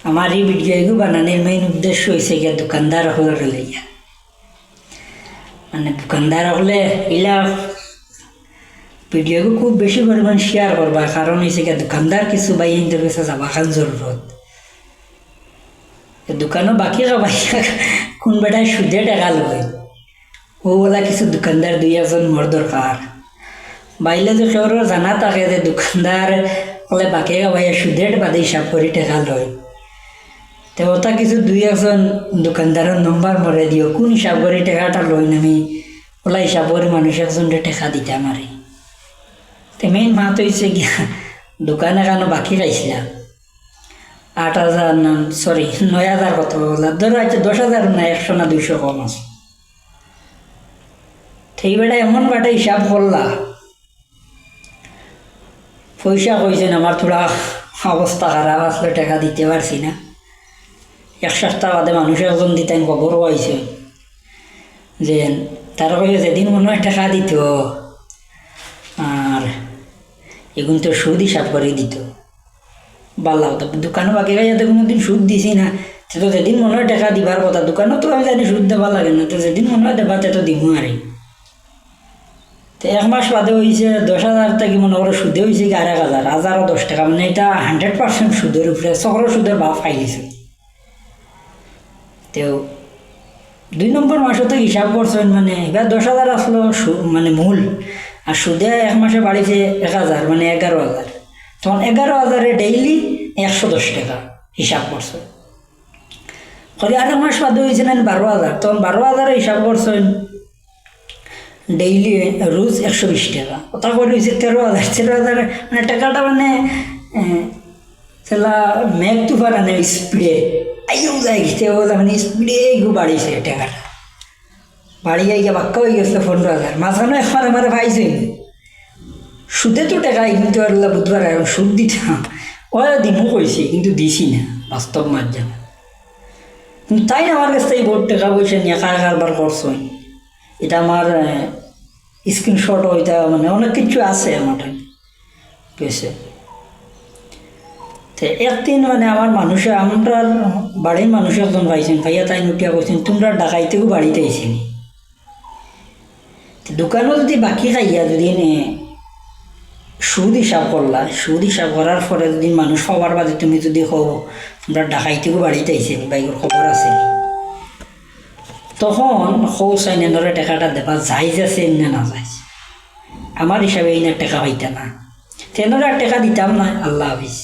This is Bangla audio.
আমার এই ভিডিওগুলো বানানোর মেইন উদ্দেশ্য হয়েছে গিয়ে দোকানদার হলে লইয়া, মানে দোকানদার হলে এলা ভিডিওগুলো খুব বেশি পরিমাণ শেয়ার করবা, কারণ হয়েছে গিয়ে দোকানদার কিছু বাই ইন্টার কাছে যাবা খান জরুরত দোকানও বাকি সবাই কোন বেটায় সুদে টাকা লয় ও বলা কিছু দোকানদার দুই একজন মোর দরকার বাইলে যে কেউ জানা থাকে যে দোকানদার হলে বাকি সবাই সুদের বাদে হিসাব করে টাকা লয়, তো ওটা কিছু দুই একজন দোকানদারের নম্বর মরে দিও কোন হিসাব করে টাকাটা লই আমি ওলা হিসাব করে মানুষ একজনকে টাকা দিতে মারি। তো মেইন মাত হয়েছে গিয়া দোকানে কেন বাকি খাইছিলাম 8,000 না 9,000 কত বলা ধরো হয়তো 10,000 না 100 না 200 কম আছে। সেই বেটা এমন বেটা হিসাব করলা পয়সা কইছেন আমার থোড়া অবস্থা খারাপ আসলে টাকা দিতে পারছি না, 1 সপ্তাহ বাদে মানুষ একজন দিতেন খবর হয়েছে যে তারা কইছে যেদিন মনে হয় টাকা দিত আর এগুন তো সুদ হিসাব করে দিত বাল্লা হতো। দোকানও বাকি যাতে কোনোদিন সুদ দিছি না, তো যেদিন মনে হয় টাকা দিবার কথা দোকানও তো আমি জানি সুদ দেওয়া লাগে না, তো যেদিন মনে হয় দেবা তো দিমু আর। তো 1 মাস বাদে হয়েছে 10,000 থেকে মনে করো সুদে হয়েছে 11,000, 1010 টাকা, মানে এটা 100% সুদের উপরে সকলের সুদের ভাব ফাইলিছে। তো 2 নম্বর মাসে তো হিসাব করছেন মানে এবার 10,000 আসলো মানে মূল, আর সুদে 1 মাসে বাড়িছে 1,000 মানে 11,000, তখন 11,000-এ ডেইলি 110 টাকা হিসাব করছে। করে 1 মাস বাদে হয়েছে না 12,000, তখন 12,000-এ হিসাব করছেন ডেইলি রোজ 120 টাকা, ওটা করে হয়েছে 13,000 মানে টাকাটা মানে সেলা মেঘ তুফান আনে স্পিডে আইও যায় গেছে ওলা মানে স্পিডে গু বাড়িছে টাকাটা বাড়িয়ে গিয়ে বাক্কা হয়ে গেছে 15,000। মাঝখানে এখন আমার পাইছে সুদে তো টাকা কিন্তু বুধবার এখন সুদ দিতাম ওরা দিমু কইছে কিন্তু দিছি না বাস্তব মার জানা, কিন্তু তাই না আমার কাছ থেকে বহুত টাকা পয়সা নিয়ে কারবার করছো, এটা আমার স্ক্রিনশট ওইটা মানে অনেক কিছু আছে আমার পেয়েছে। তো একদিন মানে আমার মানুষে আমরা বাড়ির মানুষ একজন পাইছেন ভাইয়া তাই নুটিয়া করছেন তোমরা ডাকাইতেও বাড়িতে আইসেনি, দোকানও যদি বাকি খাইয়া যদি সুদ হিসাব করলা, সুদ হিসাব করার পরে যদি মানুষ সবার বাদে তুমি যদি হও তোমরা ডাকাইতেও বাড়িতে আইসেনি বাইকের খবর আছে, তখন হৌ সাইনেনরে টাকাটা দেবা যাই যাচ্ছে না না যাই আমার হিসাবে এই না টাকা হইতা না, তেনরা টাকা দিতাম না। আল্লাহ হাফিজ।